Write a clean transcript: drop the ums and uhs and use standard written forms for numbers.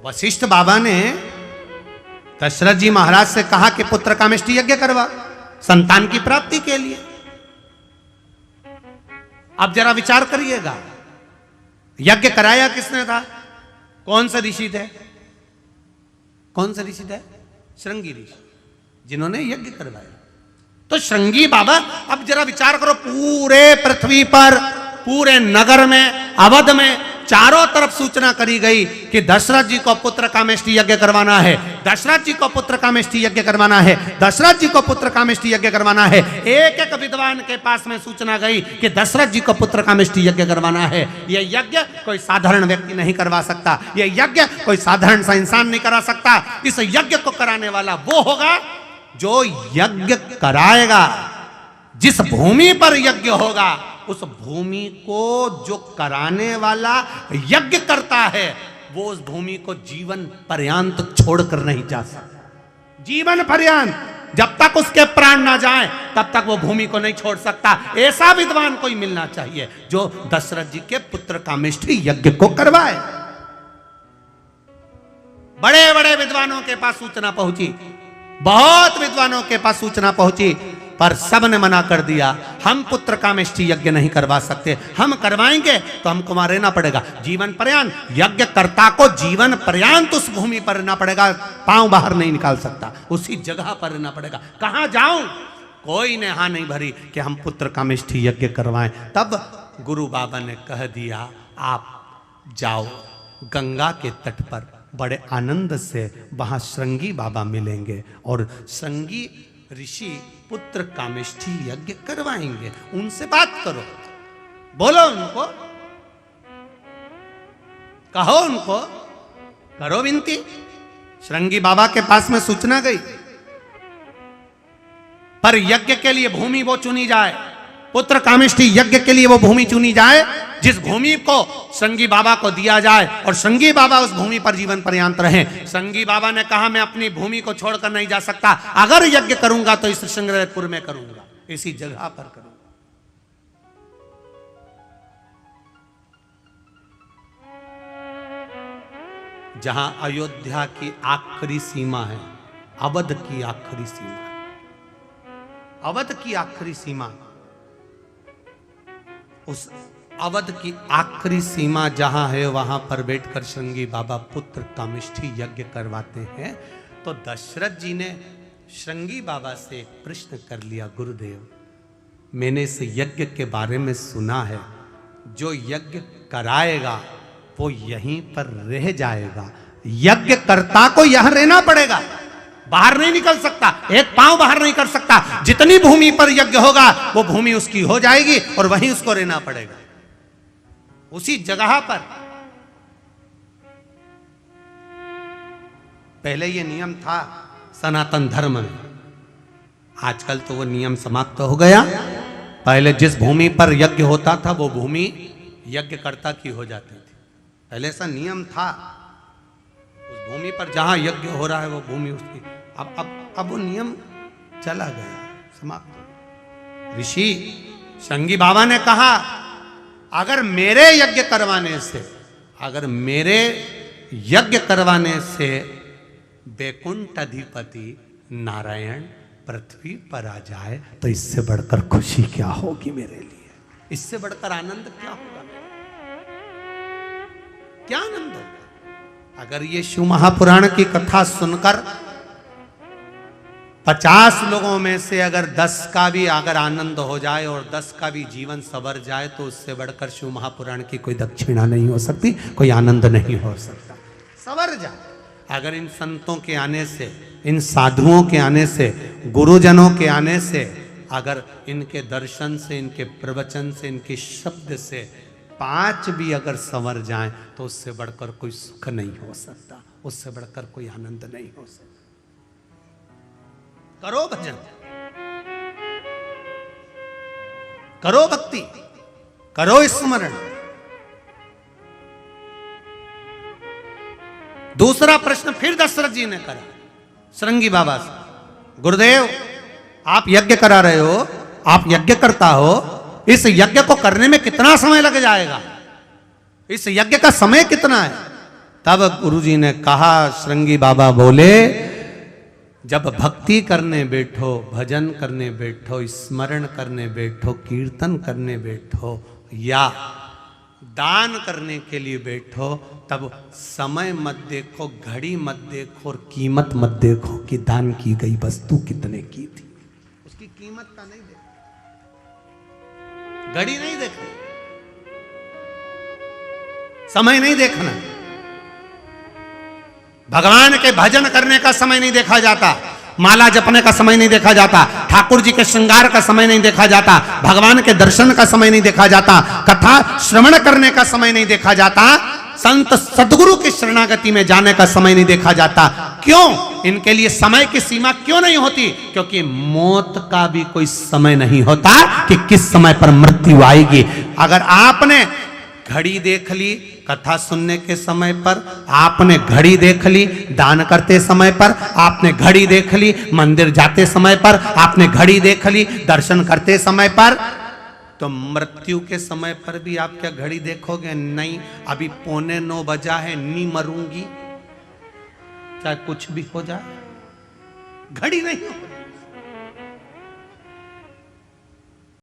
वशिष्ठ बाबा ने दशरथ जी महाराज से कहा कि पुत्र कामेष्टि यज्ञ करवा संतान की प्राप्ति के लिए। अब जरा विचार करिएगा, यज्ञ कराया किसने था? कौन सा ऋषि थे? कौन सा ऋषि थे? श्रृंगी ऋषि, जिन्होंने यज्ञ करवाया। तो श्रृंगी बाबा, अब जरा विचार करो, पूरे पृथ्वी पर, पूरे नगर में, अवध में चारों तरफ सूचना करी गई कि दशरथ जी को पुत्र कामेष्टि यज्ञ करवाना है, दशरथ जी को पुत्र कामेष्टि यज्ञ करवाना है, दशरथ जी को पुत्र कामेष्टि यज्ञ करवाना है। एक एक विद्वान के पास में सूचना गई कि दशरथ जी को पुत्र कामेष्टि यज्ञ करवाना है। यह यज्ञ कोई साधारण व्यक्ति नहीं करवा सकता, यह यज्ञ कोई साधारण सा इंसान नहीं करा सकता। इस यज्ञ को कराने वाला वो होगा जो यज्ञ कराएगा। जिस भूमि पर यज्ञ होगा उस भूमि को जो कराने वाला यज्ञ करता है वो उस भूमि को जीवन पर्यंत छोड़कर नहीं जा सकता। जीवन पर्यंत, जब तक उसके प्राण ना जाएं तब तक वो भूमि को नहीं छोड़ सकता। ऐसा विद्वान कोई मिलना चाहिए जो दशरथ जी के पुत्र कामेष्टि यज्ञ को करवाए। बड़े बड़े विद्वानों के पास सूचना पहुंची, बहुत विद्वानों के पास सूचना पहुंची, पर सब ने मना कर दिया। हम पुत्र कामेष्टि यज्ञ नहीं करवा सकते, हम करवाएंगे तो हमको वहां रहना पड़ेगा जीवन पर्यंत। यज्ञ कर्ता को जीवन पर्यंत उस भूमि पर रहना पड़ेगा, पांव बाहर नहीं निकाल सकता, उसी जगह पर रहना पड़ेगा। कहां जाऊं? कोई ने हां नहीं भरी कि हम पुत्र कामेष्टि यज्ञ करवाएं। तब गुरु बाबा ने कह दिया, आप जाओ गंगा के तट पर, बड़े आनंद से वहां श्रृंगी बाबा मिलेंगे और श्रृंगी ऋषि पुत्र कामेष्टि यज्ञ करवाएंगे। उनसे बात करो, बोलो उनको, कहो उनको, करो विनती। श्रृंगी बाबा के पास में सूचना गई, पर यज्ञ के लिए भूमि वो चुनी जाए, पुत्र कामेष्टि यज्ञ के लिए वो भूमि चुनी जाए जिस भूमि को श्रृंगी बाबा को दिया जाए और श्रृंगी बाबा उस भूमि पर जीवन पर्यंत रहे। श्रृंगी बाबा ने कहा, मैं अपनी भूमि को छोड़कर नहीं जा सकता, अगर यज्ञ करूंगा तो इस श्रृंगेरपुर में करूंगा, इसी जगह पर करूंगा। जहां अयोध्या की आखिरी सीमा है, अवध की आखिरी सीमा, अवध की आखिरी सीमा, उस अवध की आखिरी सीमा जहां है वहां पर बैठकर श्रृंगी बाबा पुत्र कामेष्टि यज्ञ करवाते हैं। तो दशरथ जी ने श्रृंगी बाबा से एक प्रश्न कर लिया, गुरुदेव मैंने इस यज्ञ के बारे में सुना है, जो यज्ञ कराएगा वो यहीं पर रह जाएगा, यज्ञ कर्ता को यहां रहना पड़ेगा, बाहर नहीं निकल सकता, एक पांव बाहर नहीं कर सकता। जितनी भूमि पर यज्ञ होगा वो भूमि उसकी हो जाएगी और वहीं उसको रहना पड़ेगा, उसी जगह पर। पहले ये नियम था सनातन धर्म में, आजकल तो वो नियम समाप्त हो गया। पहले जिस भूमि पर यज्ञ होता था वो भूमि यज्ञकर्ता की हो जाती थी, पहले ऐसा नियम था। उस भूमि पर जहां यज्ञ हो रहा है वो भूमि उसकी। अब वो नियम चला गया, समाप्त। ऋषि श्रृंगी बाबा ने कहा, अगर मेरे यज्ञ करवाने से, अगर मेरे यज्ञ करवाने से बैकुंठ अधिपति नारायण पृथ्वी पर आ जाए तो इससे बढ़कर खुशी क्या होगी मेरे लिए, इससे बढ़कर आनंद क्या होगा, क्या आनंद होगा। अगर ये शिव महापुराण की कथा सुनकर 50 लोगों में से अगर 10 का भी अगर आनंद हो जाए और 10 का भी जीवन संवर जाए तो उससे बढ़कर शिव महापुराण की कोई दक्षिणा नहीं हो सकती, कोई आनंद नहीं हो सकता। संवर जाए अगर इन संतों के आने से, इन साधुओं के आने से, गुरुजनों के आने से, अगर इनके दर्शन से, इनके प्रवचन से, इनके शब्द से 5 भी अगर संवर जाए तो उससे बढ़कर कोई सुख नहीं हो सकता, उससे बढ़कर कोई आनंद नहीं हो सकता। करो भजन, करो भक्ति, करो स्मरण। दूसरा प्रश्न फिर दशरथ जी ने करा श्रृंगी बाबा से, गुरुदेव आप यज्ञ करा रहे हो, आप यज्ञ करता हो, इस यज्ञ को करने में कितना समय लग जाएगा, इस यज्ञ का समय कितना है? तब गुरुजी ने कहा, श्रृंगी बाबा बोले, जब भक्ति करने बैठो, भजन करने बैठो, स्मरण करने बैठो, कीर्तन करने बैठो या दान करने के लिए बैठो, तब समय मत देखो, घड़ी मत देखो और कीमत मत देखो कि दान की गई वस्तु कितने की थी। उसकी कीमत का नहीं देखो, घड़ी नहीं देखना, समय नहीं देखना। भगवान के भजन करने का समय नहीं देखा जाता, माला जपने का समय नहीं देखा जाता, ठाकुर जी के श्रृंगार का समय नहीं देखा जाता, भगवान के दर्शन का समय नहीं देखा जाता, कथा श्रवण करने का समय नहीं देखा जाता, संत सदगुरु की शरणागति में जाने का समय नहीं देखा जाता। क्यों? इनके लिए समय की सीमा क्यों नहीं होती? क्योंकि मौत का भी कोई समय नहीं होता कि किस समय पर मृत्यु आएगी। अगर आपने घड़ी देख ली कथा सुनने के समय पर, आपने घड़ी देख ली दान करते समय पर, आपने घड़ी देख ली मंदिर जाते समय पर, आपने घड़ी देख ली दर्शन करते समय पर, तो मृत्यु के समय पर भी आप क्या घड़ी देखोगे? नहीं, अभी 8:45 बजा है, नहीं मरूंगी, चाहे कुछ भी हो जाए, घड़ी नहीं हो।